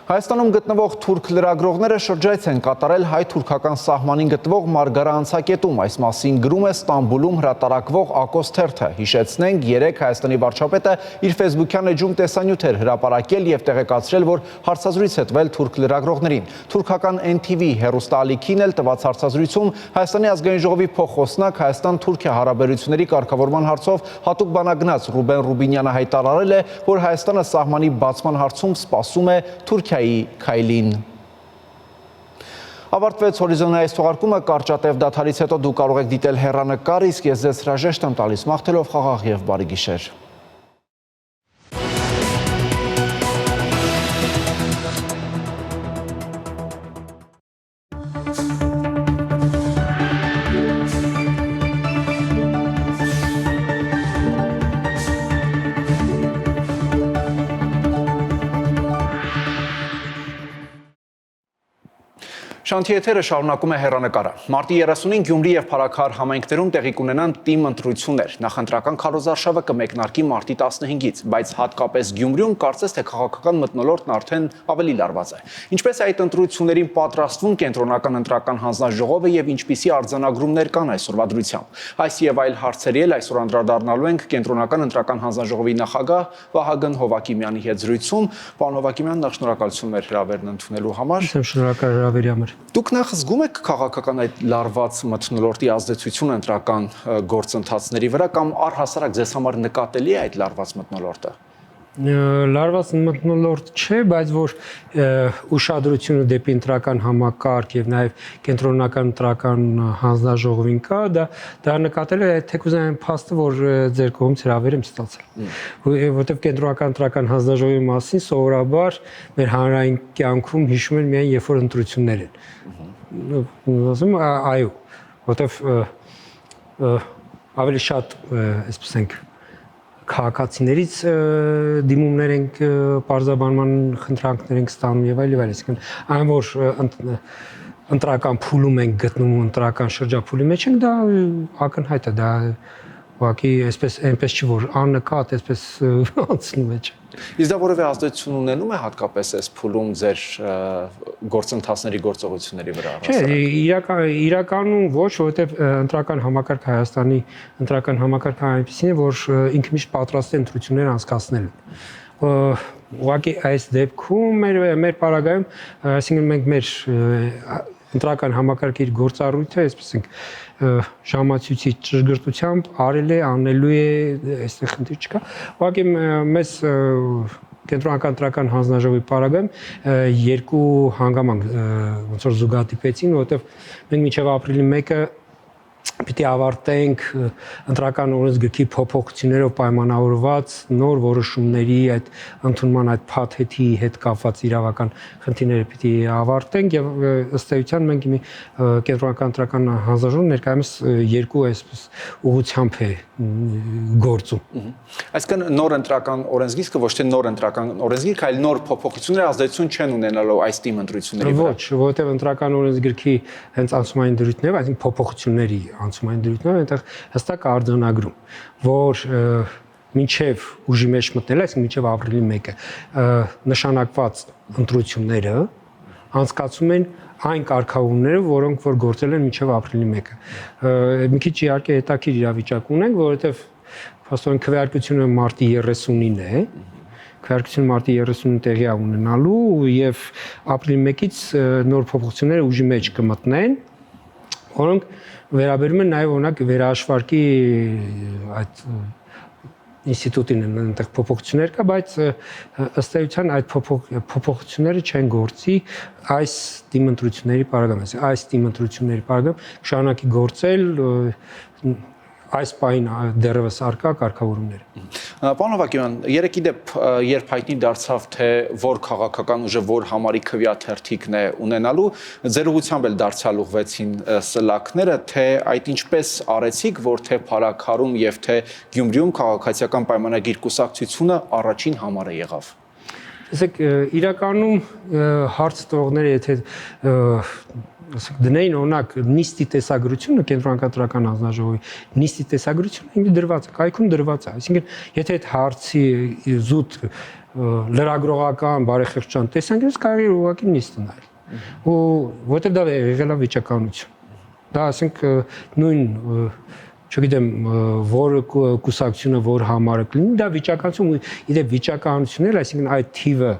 Հայաստանում գտնվող թուրք լրագրողները շրջայց են կատարել հայ-թուրքական սահմանին գտնվող Մարգարա անցակետում։ Այս մասին գրում է Ստամբուլում հրատարակվող Ակոս թերթը։ Հիշեցնենք, երեկ Հայաստանի վարչապետը իր ֆեյսբուքյան էջում տեսանյութ էր հրապարակել եւ տեղեկացրել, որ հարցազրույց է տվել թուրք լրագրողներին։ Թուրքական NTV հեռուստաալիքին էլ տված հարցազրույցում Հայաստանի ազգային ժողովի փոխխոսնակ Հայաստան-Թուրքիա հարաբերությունների կարգավորման հարցով հատուկ բանագնաց Ռուբեն Ռուբինյանը հայտարարել է, որ Հայաստանը սահմանի բացման հարցում սպասում է Թուրքիայի քայլին։ Ավարտվեց Հորիզոնի այս թողարկումը, կարճատև դադարից հետո դուք կարող եք դիտել հեռանկար, իսկ ես ձեզ հրաժեշտ եմ տալիս մաղթելով խաղաղ եւ բարի գիշեր։ Շանթի եթերը շարունակում է հեռանկարը։ Մարտի 30-ին Գյումրի եւ Փարաքար համայնքներում տեղի կունենան թիմ ընտրություններ։ Նախընտրական քարոզարշավը կմեկնարկի մարտի 15-ից, բայց հատկապես Գյումրիում կարծես թե քաղաքական մթնոլորտն արդեն ավելի լարված է։ Ինչպես այդ ընտրություններին պատրաստվում կենտրոնական ընտրական հանձնաժողովը եւ ինչպիսի արձանագրումներ կան այսօրվա դրությամբ։ Այս եւ այլ հարցերի էլ այսօր անդրադառնալու ենք կենտրոնական ընտրական հանձնաժողովի նախագահ Վահագն Հովակիմյանի հետ զրույցում։ Պարոն Հովակիմյան, նախ շնորհակալություն մեր հրավերն ընդունելու համար։ Շնորհակալ հրավերի համար։ Դուք նախ զգում եք քաղաքական այդ լարված մթնոլորտի ազդեցությունը ընտրական գործընթացների վրա կամ առհասարակ ձեզ համար նկատելի է այդ լարված մթնոլորտը։ լարված մթնոլորտ չէ, բայց որ ուշադրությունը դեպի ընտրական համակարգ եւ նաեւ կենտրոնական ընտրական հանձնաժողովին կա, դա նկատել է թեկուզ այն փաստը, որ ձեր կողմից հրավեր եմ ստացել։ Որովհետեւ կենտրոնական ընտրական հանձնաժողովի մասին սովորաբար մեր հանրային կյանքում հիշում են միայն երբ որ ընտրություններ են։ Ասում այո, որովհետեւ ավելի շատ, այսպես ենք քաղաքացիներից դիմումներ ենք պարզաբանման խնդրանքներ ենք ստանում եւ այլ, այսինքն այն որ ընտրական փուլում ենք գտնում ընտրական շրջափուլի մեջ ենք, դա ակնհայտ է, դա ուղղակի այնպես չի որ աննկատ այսպես անցնում է։ Իսկ դա որևէ ազդեցություն ունենում է հատկապես այս փուլում ձեր գործընթացների գործողությունների վրա։ Չէ, իրականում ոչ, որովհետև ընտրական համակարգ Հայաստանի ընտրական համակարգը այնպեսին է, որ ինքը միշտ պատրաստ է ընտրություններ անցկացնելու։ Ուղղակի այս դեպքում մեր պարագայում, այսինքն մենք մեր ընտրական համակարգի գործառույթը, այսպես ենք ժամացույցի ճշգրտությամբ արել է, անելու է, այստեղ խնդիր չկա։ Ուղղակի մեզ կենտրոնական ընտրական հանձնաժողովի պարագայում երկու հանգամանք ոնց որ զուգադիպեցին, որովհետև մենք մինչև ապրիլի 1-ը պիտի ավարտենք ընտրական օրենսգրքի փոփոխություններով պայմանավորված նոր որոշումների այդ ընդունման այդ փաթեթի հետ կապված իրավական խնդիրները պիտի ավարտենք եւ ըստ էության մենք մի կենտրոնական ընտրական հանձնաժողով ներկայումս երկու այսպես ուղղությամբ է գործում։ Այսինքն նոր ընտրական օրենսգիրքը ոչ թե նոր ընտրական օրենսգիրք, այլ նոր փոփոխություններ ազդեցություն չեն ունենալու այս թիմ ընտրությունների վրա։ Ոչ, որովհետեւ ընտրական օրենսգրքի հենց անցումային դրույթներով, այսինքն փոփոխությունների անցումային դրույթներով այնտեղ հստակ արձանագրում, որ մինչև ուժի մեջ մտնել, այսինքն մինչև ապրիլի 1-ը նշանակված ընտրությունները անցկացում են այն կարգավորումները, որոնք որ գործել են մինչև ապրիլի 1-ը։ Մի քիչ իհարկե հետաքրքիր իրավիճակ ունենք, որովհետև փաստորեն քվեարկությունը մարտի 30-ին է։ Քվեարկությունը մարտի 30-ին տեղի է ունենալու եւ ապրիլի 1-ից նոր փոփոխությունները ուժի մեջ կմտնեն, որոնք վերաբերում են նաև օրինակ վերահաշվարկի այդ ինստիտուտին այնտեղ փոփոխություններ կա, բայց ըստ էության այդ փոփոխությունները չեն գործի այս դիմընտրությունների պարագայում, այս դիմընտրությունների պարագայում շարունակի գործել այս պայն դեռևս արկա կարգավորումները։ Պարոն Ավագիմյան, երեք իդեպ երբ հայտնի դարձավ, թե որ քաղաքական ուժը որ համարի քվեաթերթիկն է ունենալու, ձեր ուղղությամբ էլ դարձյալ ուղղվեցին սլաքները, թե այդ ինչպես արեցիք, որ թե Փարաքարում եւ թե Գյումրիում քաղաքացիական պայմանագիր կուսակցությունը առաջին համարը եղավ։ Տեսեք, իրականում հարց տվողները եթե դնեին օրինակ նիստի տեսագրությունը կենտրոնական ընտրական հանձնաժողովի նիստի տեսագրությունը ինձ դրված է, կայքում դրված է, այսինքն եթե այդ հարցի զուտ լրագրողական բարեխիղճան տեսանկյունից կարելի է ուղղակի նիստը նայել։ Ու որտեղ դա եղել է վիճականություն։ Դա ասենք նույն չգիտեմ, որ կուսակցությունը որ համարը կլինի, դա վիճականություն, իդեպ վիճականությունն էլ, այսինքն այդ թիվը,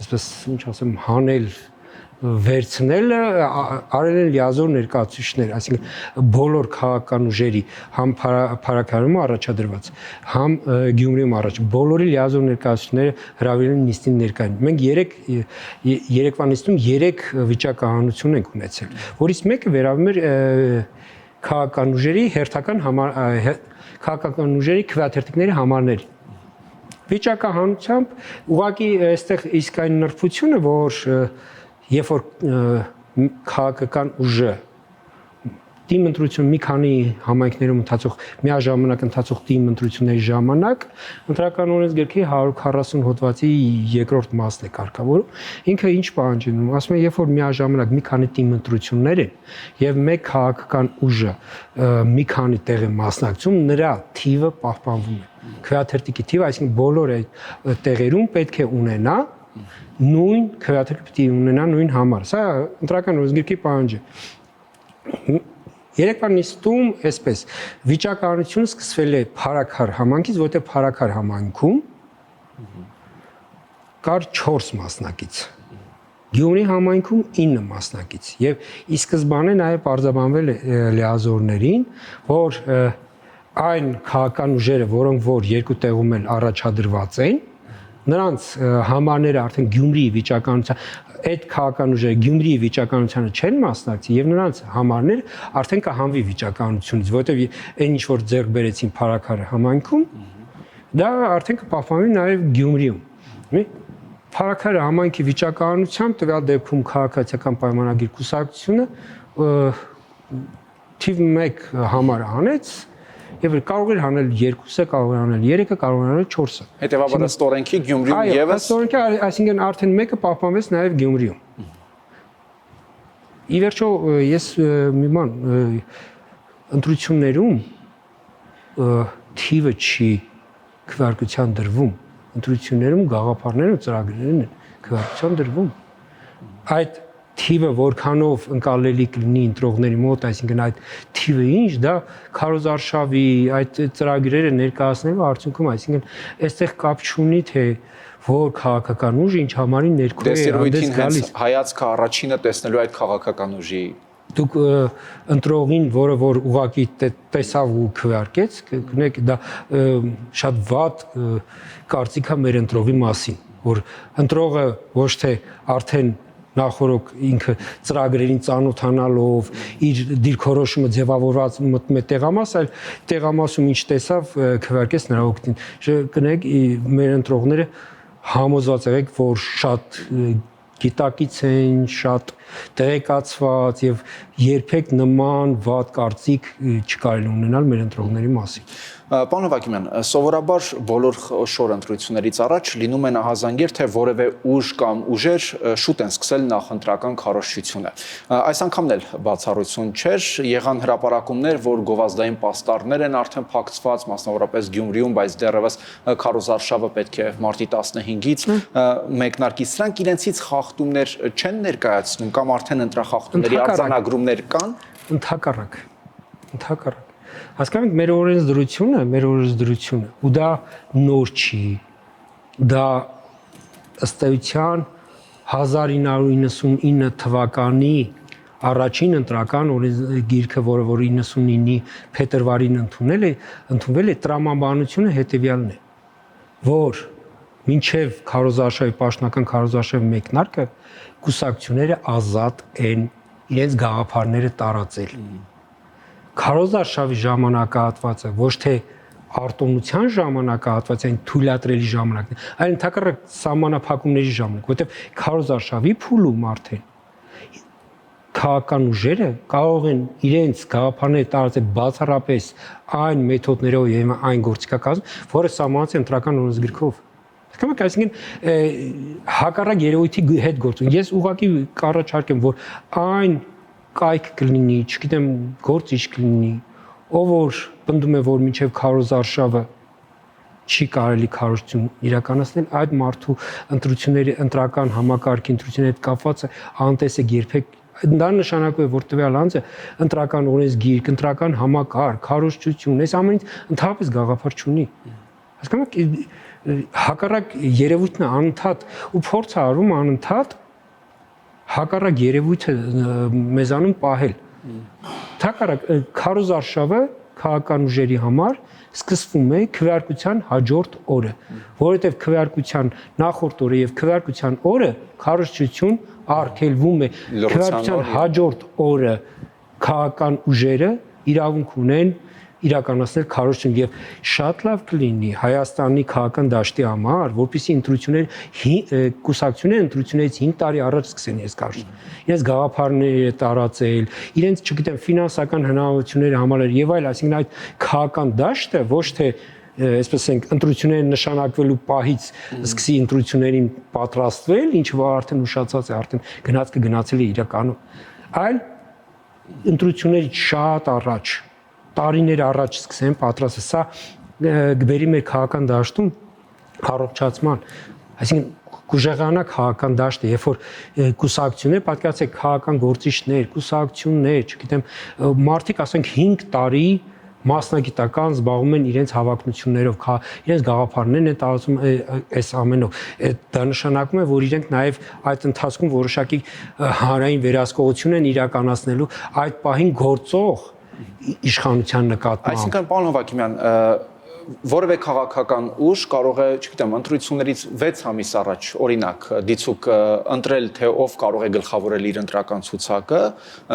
այսպես ինչ ասեմ, հանել վերցնելը արել են լիազոր ներկայացուցիչներ, այսինքն բոլոր քաղաքական ուժերի համ Փարաքարում առաջադրված, համ Գյումրիում առաջ բոլորի լիազոր ներկայացուցիչները հրավիրել են նիստին ներկային։ Մենք երեկվա նիստում 3 վիճակահանություն ենք ունեցել, որից մեկը վերաբերում էր քաղաքական ուժերի հերթական քաղաքական ուժերի քվեաթերթիկների համարներին։ Վիճակահանությամբ ուղղակի այստեղ իսկ այն նրբությունը, որ երբ որ քաղաքական ուժը թիմ ընտրություն մի քանի համայնքներում ընթացող միաժամանակ ընթացող թիմ ընտրությունների ժամանակ ընտրական օրենսգրքի 140 հոդվածի երկրորդ մասն է կարգավորում, ինքը ինչ պահանջում, ասում է, երբ որ միաժամանակ մի քանի թիմ ընտրություններ են եւ մեկ քաղաքական ուժը մի քանի տեղ է մասնակցում, նրա թիվը պահպանվում է։ Քվեաթերթիկի թիվը, այսինքն բոլոր այդ տեղերում պետք է ունենա նույն քվեաթերթ պիտի ունենա նույն համար։ Սա ընտրական օրենսգրքի պահանջ է։ Երեկվա նիստում այսպես վիճակահանությունը սկսվել է Փարաքար համայնքից, որտեղ Փարաքար համայնքում կար 4 մասնակից։ Գյումրի համայնքում 9 մասնակից եւ ի սկզբանե նաեւ պարզաբանվել լիազորներին, որ այն քաղաքական ուժերը, որոնք որ երկու տեղում էլ առաջադրված են, նրանց համարները արդեն Գյումրիի վիճականության այդ քաղաքական ուժերը Գյումրիի վիճականությանը չեն մասնակցի եւ նրանց համարները արդեն կհանվի վիճականությունից, որովհետեւ այն ինչ որ ձեռք բերեցին Փարաքարը համայնքում, դա արդեն կպահպանվի նաեւ Գյումրիում։ Փարաքարը համայնքի վիճականությամբ տվյալ դեպքում քաղաքացիական պայմանագիր կուսակցությունը թիվ 1 համարը հանեց եւ կարող էր հանել 2-ը, կարող էր հանել 3-ը, կարող էր հանել 4-ը։ Հետևաբար ըստ օրենքի Գյումրիում եւս ըստ օրենքի, այսինքն արդեն 1-ը պահպանվեց նաեւ Գյումրիում։ Ի վերջո ես մի բան ընտրություններում թիվը չի քվեարկության դրվում, ընտրություններում գաղափարներն ու ծրագրերն են քվեարկության դրվում։ Այդ թիվը որքանով ընկալելի կլինի ընտրողների մոտ, այսինքն այդ թիվը ինչ, դա քարոզարշավի այդ ծրագրերը ներկայացնելու արդյունքում, այսինքն այստեղ կապ չունի թե որ քաղաքական ուժ ինչ համարի ներքո է հանդես գալիս։ Հայացքը առաջինը տեսնելու այդ քաղաքական ուժի դուք ընտրողին, որը որ ուղակի տեսավ ու քվեարկեց, գնեք դա շատ վատ կարծիք է մեր ընտրողի մասին, որ ընտրողը ոչ թե արդեն նախորոք ինքը ծրագրերին ծանոթանալով իր դիրքորոշումը ձևավորված մտնում է տեղամաս, այլ տեղամասում ինչ տեսավ քվեարկեց նրա օգտին։ Կնեք մեր ընտրողները համոզված եղեք, որ շատ գիտակից են, շատ տեղեկացված եւ երբեք նման վատ կարծիք չկարելի ունենալ մեր ընտրողների մասին։ Պարոն Հովհաննիսյան, սովորաբար բոլոր շոր ընտրություններից առաջ լինում է նահանջեր, թե որևէ ուժ կամ ուժեր շուտ են սկսել նախընտրական քարոզչությունը։ Այս անգամն էլ բացառություն չէր, եղան հրապարակումներ, որ գովազդային պաստառներ են արդեն փակցված, մասնավորապես Գյումրիում, բայց դեռևս քարոզարշավը պետք է մարտի 15-ից մեկնարկի։ Սրանք իրենցից խախտումներ չեն ներկայացնում կամ արդեն ընտրախախտումների արձանագրումներ կան։ Ընդհակառակ հասկանում եք մեր օրենսդրությունը ու դա նոր չի, դա ըստ էության 1999 թվականի առաջին ընտրական օրենսգիրքը, որը որ 99-ի փետրվարին ընդունվել է, տրամաբանությունը հետևյալն է, որ մինչև քարոզարշավի պաշտոնական քարոզարշավի մեկնարկը կուսակցությունները ազատ են իրենց գաղափարները տարածել։ Քարոզարշավի ժամանակահատվածը ոչ թե արտոնության ժամանակահատվածը, այն թույլատրելի ժամանակն է, այլ ընդհակառակ սահմանափակումների ժամանակ, որտեղ քարոզարշավի փուլում արդեն քաղաքական ուժերը կարող են իրենց գաղափարները տարածել բացառապես այն մեթոդներով եւ այն գործիքակազմով, որը սահմանված է ընտրական օրենսգիրքով։ Այսինքն հակառակ երևույթի հետ գործում։ Ես ուղղակի կառաջարկեմ, որ այն կայք կլինի, չգիտեմ, գործիչ կլինի, ով որ պնդում է, որ մինչև քարոզարշավը չի կարելի քարոզություն իրականացնել, այդ մարդու ընտրությունների ընտրական համակարգի ընտրությունների հետ կապվածը անտեսեք երբեք։ Դա նշանակում է, որ տվյալ անձը ընտրական օրենսգիրք, ընտրական համակարգ, քարոզչություն, այս ամենից ընդհանրապես գաղափար չունի։ Հասկանում եք, հակառակ երևույթն է անընդհատ ու փորձ է արվում անընդհատ հակառակ երևույթը մեզանում պահել։ Հակառակ քարոզարշավը քաղաքական ուժերի համար սկսվում է քվեարկության հաջորդ օրը, որովհետև քվեարկության նախորդ օրը եւ քվեարկության օրը քարոզչություն արգելվում է։ Քվեարկության հաջորդ օրը քաղաքական ուժերը իրավունք ունեն իրականացնել քարոզություն եւ շատ լավ կլինի Հայաստանի քաղաքական դաշտի համար, որպեսզի ընտրությունները կուսակցությունները ընտրություններից 5 տարի առաջ սկսեն այս քարոզությունը։ Իրենց գաղափարները տարածել, իրենց, չգիտեմ, ֆինանսական հնարավորությունները համալել եւ այլ, այսինքն այդ քաղաքական դաշտը ոչ թե այսպես ասենք ընտրությունները նշանակվելու պահից սկսի ընտրություններին պատրաստվել, ինչ որ արդեն ուշացած է, արդեն գնացել է իրականում, այլ ընտրություններից շատ առաջ տարիներ առաջ սկսեն պատրաստել, սա գբերի մեր քաղաքական դաշտում առողջացման, այսինքն կուժեղանա քաղաքական դաշտը, երբ որ կուսակցություններ, պատկերացրեք քաղաքական գործիչներ, կուսակցություններ, չգիտեմ, մարդիկ ասենք 5 տարի մասնագիտական զբաղվում են իրենց հավակնություններով, իրենց գաղափարներն են տարածում այս ամենով։ Դա նշանակում է, որ իրենք նաև այդ ընթացքում որոշակի հանրային վերահսկողություն են իրականացնելու այդ պահին գործող իշխանության նկատմամբ։ Այսինքն, պարոն Հովհաննիսյան, որևէ քաղաքական ուժ կարող է, չգիտեմ, ընտրություններից 6 ամիս առաջ, օրինակ, դիցուկ ընտրել, թե ով կարող է գլխավորել իր ընտրական ցուցակը,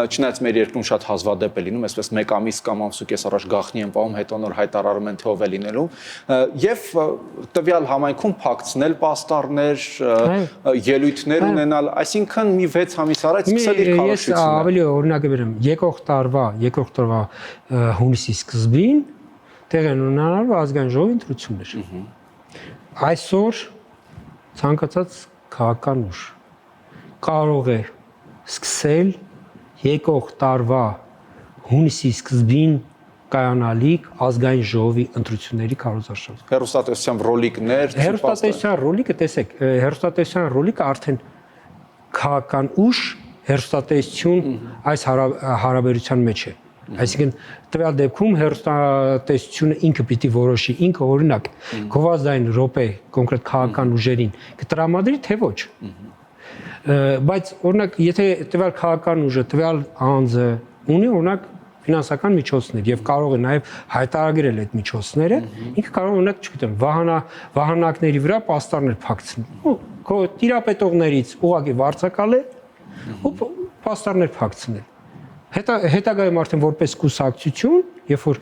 չնայած մեր երկրում շատ հազվադեպ է լինում, այսպես 1 ամիս կամ ամսուկես առաջ գաղտնի են պահում, հետո նոր հայտարարում են, թե ով է լինելու, եւ տվյալ համայնքում փակցնել պաստառներ, ելույթներ ունենալ, այսինքն մի 6 ամիս առաջ սկսել իր քարոզությունը։ Ես ավելի օրինակ բերեմ, եկող տարվա հունիսի սկզբին տեղ են ունենալու ազգային ժողովի ընտրություններ։ Այսօր ցանկացած քաղաքական ուժ կարող է սկսել եկող տարվա հունիսի սկզբին կայանալիք ազգային ժողովի ընտրությունների քարոզարշավ։ Հեռուստատեսության ռոլիկներ, հեռուստատեսության ռոլիկը, տեսեք, հեռուստատեսության ռոլիկը արդեն քաղաքական ուժ հեռուստատեսություն այս հարաբերության մեջ է։ Այսինքն տվյալ դեպքում հեռուստատեսությունը ինքը պիտի որոշի, ինքը օրինակ գովազդային րոպե կոնկրետ քաղաքական ուժերին կտրամադրի, թե ոչ։ Բայց օրինակ եթե տվյալ քաղաքական ուժը, տվյալ անձը ունի օրինակ ֆինանսական միջոցներ եւ կարող է նաեւ հայտարարել այդ միջոցները, ինքը կարող է օրինակ, չգիտեմ, վահանակների վրա պաստառներ փակցնել։ Քո տիրապետողներից ուղղակի վարձակալել ու պաստառներ փակցնել։ Հետագայում արդեն որպես կուսակցություն, երբ որ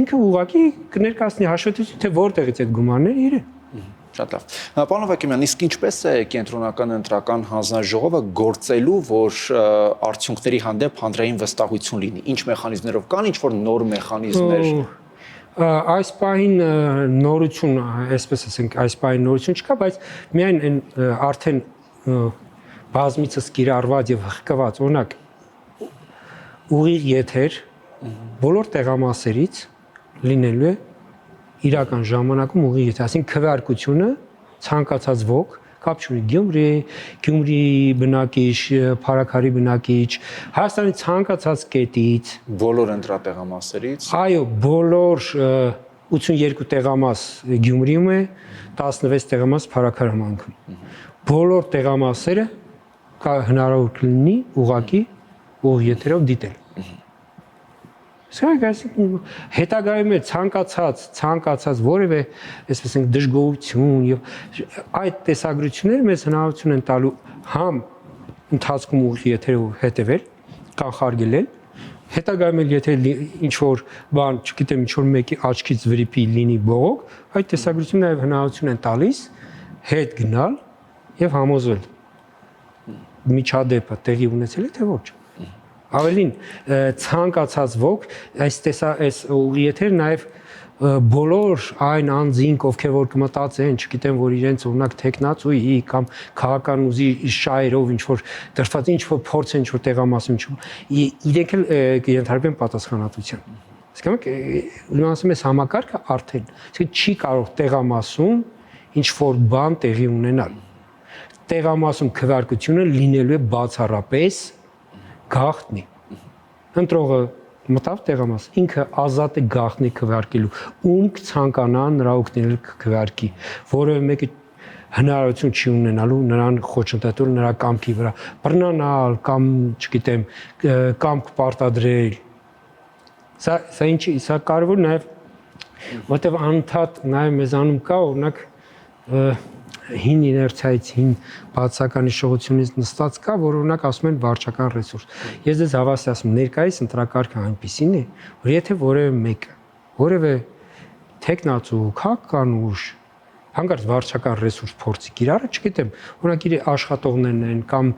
ինքը ուղղակի կներկայացնի հաշվետվություն, թե որտեղից այդ գումարները իրեն։ Շատ լավ։ Պարոն Ավագիմյան, իսկ ինչպես է կենտրոնական ընտրական հանձնաժողովը գործելու, որ արդյունքների հանդեպ հանրային վստահություն լինի։ Ինչ մեխանիզմներով կան, ինչ որ նոր մեխանիզմներ։ Այս պահին նորություն, այսպես ասենք, այս պահին նորություն չկա, բայց միայն այն արդեն բազմիցս կիրառված եւ հղկված, օրինակ ուղիղ եթեր բոլոր տեղամասերից լինելու է իրական ժամանակում ուղիղ եթեր, այսինքն քվեարկությունը ցանկացած ոք, կապ չունի Գյումրի բնակիչ, Փարաքարի բնակիչ, Հայաստանի ցանկացած կետից, բոլոր ընտրատեղամասերից։ Այո, բոլոր 82 տեղամաս Գյումրիում է, 16 տեղամաս Փարաքար համայնքում։ Բոլոր տեղամասերը հնարավոր կլինի ուղղակի ուղիղ եթերով դիտել։ Հետագայում է ցանկացած որևէ, այսպես ասենք, դժգոհություն եւ այդ տեսագրությունները մեզ հնարավորություն են տալու համ ընթացքում ուղիղ եթերով հետևել, կանխարգելել, հետագայում էլ եթե ինչ որ բան, չգիտեմ, ինչ որ մեկի աչքից վրիպի լինի բողոք, այդ տեսագրությունը նաեւ հնարավորություն են տալիս հետ գնալ եւ համոզվել միջադեպը տեղի ունեցել է թե ոչ։ Ավելին ցանկացած ոք այս ուղիեթեր նաև բոլոր այն անձինք, ովքեր որ կմտածեն, չգիտեմ, որ իրենց օրինակ տեխնացուի կամ քաղաքական ուժի շայրով ինչ որ դրված ինչ որ փորձ են ինչ որ տեղամասում իրենք էլ կենթարկվեն պատասխանատվության։ Իսկ իմացում ես համակարգը արդեն չի կարող տեղամասում ինչ որ բան տեղի ունենալ։ Տեղամասում քվեարկությունը լինելու է բացառապես գաղտնի։ Ընտրողը մտավ տեղամաս, ինքը ազատ է գաղտնի քվեարկելու, ում կցանկանա նրա օգնել քվեարկի, որևէ մեկը հնարավորություն չի ունենալու նրան խոչընդոտել նրա կամքի վրա, բռնանալ կամ, չգիտեմ, կամք պարտադրել։ Սա ինչի, սա կարևոր նաև, որտեղ անընդհատ նաև մեզանում կա, օրինակ հին իներցիայից, հին բացական իշխողությունից նստած կա, որ օրինակ ասում են վարչական ռեսուրս։ Ես դες հավաստի ասում, ներկայիս ընտրակարգը այնպիսին է, որ եթե որևէ մեկը, որևէ տեխնացու, քաղաքական ուժ, հանկարծ վարչական ռեսուրս փորձի կիրառը, չգիտեմ, օրինակ իր աշխատողներն են կամ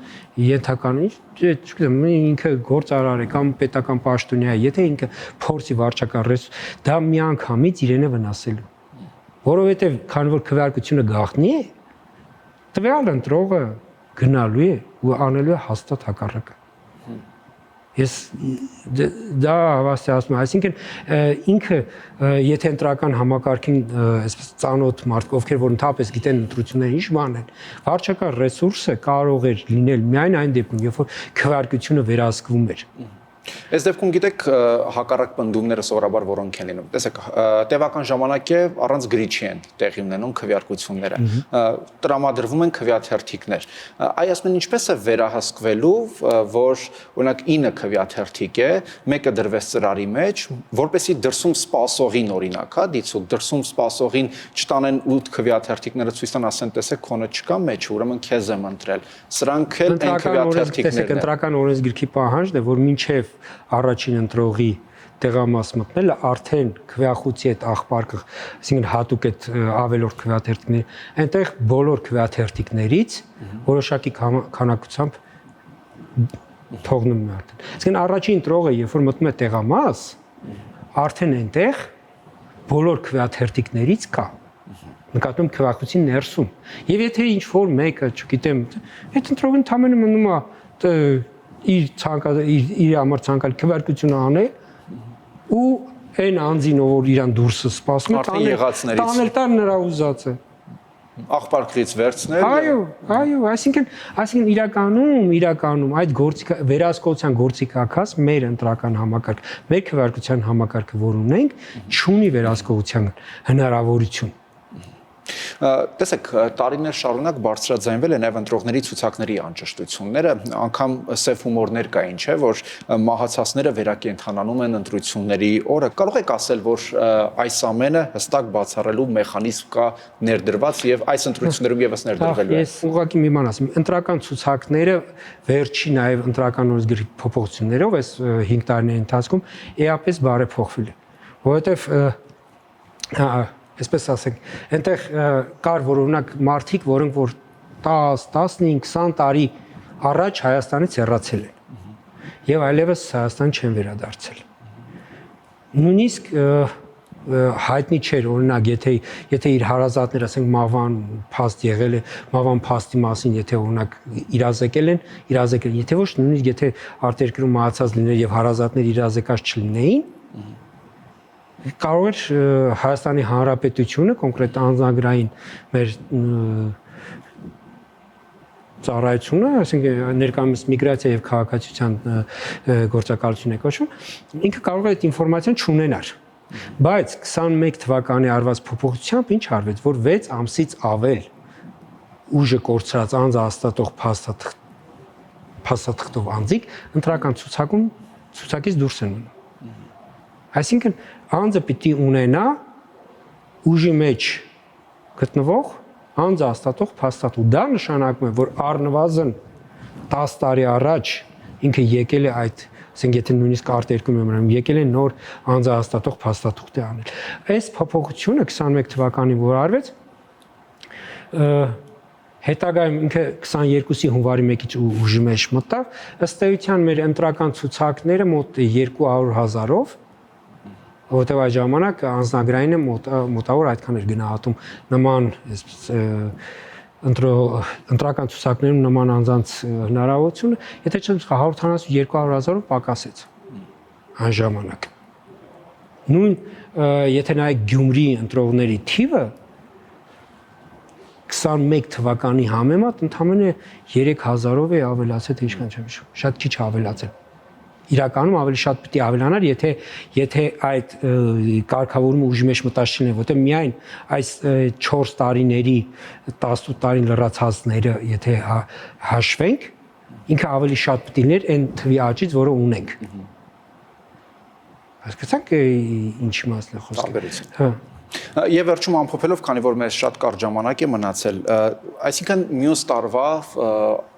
ենթական, չգիտեմ, ինքը գործարար է կամ պետական պաշտոնյա է, եթե ինքը փորձի վարչական ռեսուրս, դա միանգամից իրեն է վնասելու։ Որովհետև քանի որ քվեարկությունը գաղտնի է, տվյալ ընտրողը գնալու է ու անելու է հաստատ հակառակը։ Ես դա հավաստի ասում եմ, այսինքն ինքը եթե ընտրական համակարգին այսպես ծանոթ մարդ, ովքեր որ ընդհանրապես գիտեն ընտրությունները ինչ բան են, վարչական ռեսուրսը կարող էր լինել միայն այն դեպքում, երբ որ քվեարկությունը վերահսկվում էր։ Այս դեպքում գիտեք հակառակ պնդումները սովորաբար որոնք են լինում։ Տեսեք, տևական ժամանակ է առանց գրիչի են տեղի ունենում քվեարկությունները։ Տրամադրվում են քվեաթերթիկներ։ Այ ասում են ինչպես է վերահսկվելու, որ օրինակ 9 քվեաթերթիկ է, մեկը դրվեց ծրարի մեջ, որպեսզի դրսում սպասողին օրինակ, հա, դիցուկ դրսում սպասողին չտանեն 8 քվեաթերթիկները ցույց տան, ասեն, տեսեք, քոնը չկա մեջ, ուրեմն քեզ եմ ընտրել։ Սրանք էլ այն քվեաթերթիկներն են։ Ընտրական օրենսգրքի պահանջն է, որ մինչև առաջին ընտրողի տեղամաս մտնելը արդեն քվեախոցի այդ աղբարկը, այսինքն հատուկ այդ ավելորդ քվեաթերթիկներ, այնտեղ բոլոր քվեաթերթիկներից որոշակի քանակությամբ թողնում է արդեն։ Այսինքն առաջին ընտրողը, երբ որ մտնում է տեղամաս, արդեն այնտեղ բոլոր քվեաթերթիկներից կա։ Նկատում քվեախոցի ներսում։ Եվ եթե ինչ որ մեկը, չգիտեմ, այդ ընտրողն ընդամենը մնում է իր համար ցանկալի քվեարկությունը անել ու այն անձին, որ իրան դուրսը սպասում է, տանել տան նրա ուզածը։ Աղբարկից վերցնել։ Այո, այսինքն իրականում այդ գործիքը վերահսկողության գործիքակաց մեր ընտրական համակարգ, մեր քվեարկության համակարգը, որ ունենք, չունի վերահսկողության հնարավորություն։ Տեսեք, տարիներ շարունակ բարձրաձայնվել է նաև ընտրողների ցուցակների անճշտությունները, անգամ սև հումորներ կային, չէ, որ մահացածները վերակենդանանում են ընտրությունների օրը։ Կարող եք ասել, որ այս ամենը հստակ բացառելու մեխանիզմ կա ներդրված եւ այս ընտրություններում եւս ներդրվելու է։ Ես ուղղակի մի բան ասեմ, ընտրական ցուցակները վերջի նաև ընտրական օրենսգրքի փոփոխություններով այս 5 տարիների ընթացքում էապես բարեփոխվել է, որովհետեւ այսպես ասենք, այնտեղ կար որ օրինակ մարդիկ, որոնք որ 10, 15, 20 տարի առաջ Հայաստանից հեռացել են եւ այլևս Հայաստան չեն վերադարձել։ Նույնիսկ հայտնի չէր օրինակ, եթե իր հարազատներ, ասենք մահվան փաստ եղել է, մահվան փաստի մասին, եթե օրինակ իրազեկել են, եթե ոչ նույնիսկ եթե արտերկրում մահացած լիներ եւ հարազատներ իրազեկած չլինեին, կարող էր Հայաստանի Հանրապետությունը կոնկրետ անձնագրային մեր ծառայությունը, այսինքն ներկայումս միգրացիա եւ քաղաքացիության գործակալություն է կոչվում, ինքը կարող է այդ ինֆորմացիան չունենար։ Բայց 21 թվականի արված փոփոխությամբ ինչ արվեց, որ 6 ամսից ավել ուժը կորցրած անձը հաստատող փաստաթղթով անձիկ ընտրական ցուցակից դուրս են մնում։ Այսինքն անձը պիտի ունենա ուժի մեջ գտնվող անձը հաստատող փաստաթուղթ։ Դա նշանակում է, որ առնվազն 10 տարի առաջ ինքը եկել է այդ, ասենք եթե նույնիսկ արտերկրում եմ եկել է նոր անձը հաստատող փաստաթուղթ անել։ Այս փոփոխությունը 21 թվականին որ արվեց, հետագայում ինքը 22-ի հունվարի 1-ից ուժի մեջ մտավ, ըստ էության մեր ընտրական ցուցակները մոտ 200,000-ով, որտեղ այդ ժամանակ անձնագրայինը մոտավոր այդքան էր գնահատում նման ընտրական ցուցակներում նման անձանց հնարավորությունը, եթե չեմ սխալվում 150,000-200,000-ով պակասեց այն ժամանակ։ Նույն եթե նայեք Գյումրի ընտրողների թիվը 21 թվականի համեմատ ընդամենը 3,000-ով է ավելացել, թե ինչքան չեմ հիշում, շատ քիչ ավելացել։ Իրականում ավելի շատ պիտի ավելանար, եթե այդ կարգավորումը ուժի մեջ մտած չլիներ, որտեղ միայն այս 4 տարիների 18 տարին լրացածները, եթե հաշվենք, ինքը ավելի շատ պիտի լիներ այն թվի աճից, որը ունենք։ Հասկացաք ինչի մասն է խոսքը։ Հա։ Եվ վերջում ամփոփելով, քանի որ մեզ շատ կարճ ժամանակ է մնացել, այսինքն մյուս տարվա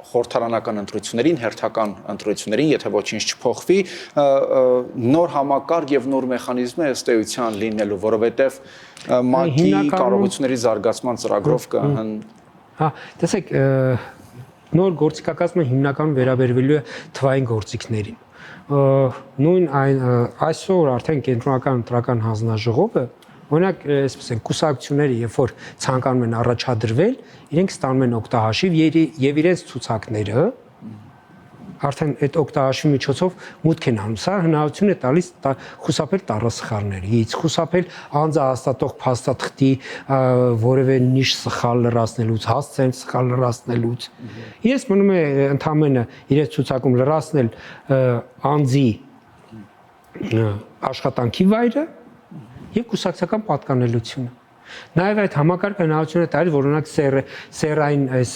խորհրդարանական ընտրություններին, հերթական ընտրություններին, եթե ոչինչ չփոխվի, նոր համակարգ եւ նոր մեխանիզմ է ըստ էության լինելու, որովհետեւ ՄԱԿ-ի կարողությունների զարգացման ծրագրով կհն։ Հա, տեսեք, նոր գործիքակազմը հիմնականում վերաբերվելու է թվային գործիքներին։ Նույն այսօր արդեն կենտրոնական ընտրական հանձնաժողովը օրինակ, այսպես են, կուսակցությունները, երբ որ ցանկանում են առաջադրվել, իրենք ստանում են օգտահաշիվ եւ իրենց ցուցակները արդեն այդ օգտահաշվի միջոցով մուտք են անում։ Սա հնարավորություն է տալիս խուսափել տառասխալներից, խուսափել անձը հաստատող փաստաթղթի որևէ նիշ սխալ լրացնելուց, հասցեն սխալ լրացնելուց։ Ես մնում է ընդամենը իրենց ցուցակում լրացնել անձի աշխատանքի վայրը եւ կուսակցական պատկանելությունը։ Նաև այդ համակարգը տալիս, որ օրինակ սերային այս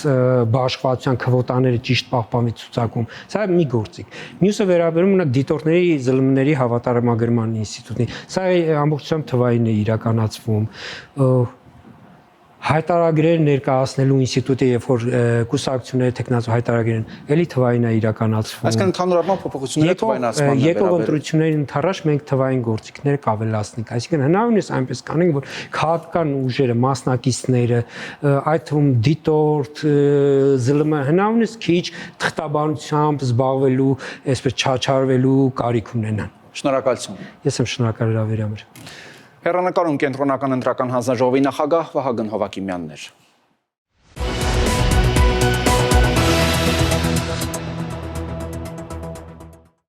բաշխվածության քվոտաները ճիշտ պահպանվի ցուցակում։ Սա մի գործիք։ Մյուսը վերաբերում ունակ դիտորդների ԶԼՄ-ների հավատարմագրման ինստիտուտին։ Սա ամբողջությամբ թվային է իրականացվում։ Հայտարարագրեր ներկայացնելու ինստիտուտը, երբ որ կուսակցությունները տեխնացու հայտարարագրեր են, էլի թվային է իրականացվում։ Այսինքն ընդհանրապես փոփոխությունները թվայնացման են եկող ընտրությունների ընթരാճ մենք թվային գործիքները կավելացնենք, այսինքն հնարավորինս այնպես կանենք, որ քաղաքական ուժերը, մասնակիցները, այդ թվում դիտորդ, ԶԼՄ հնարավորինս քիչ թղթաբանությամբ զբաղվելու, այսպես չաչարվելու կարիք ունենան։ Շնորհակալություն։ Ես եմ շնորհակալ հրավերի համար։ Հեռանկարում կենտրոնական ընտրական հանձնաժողովի նախագահ Վահագն Հովակիմյանն էր։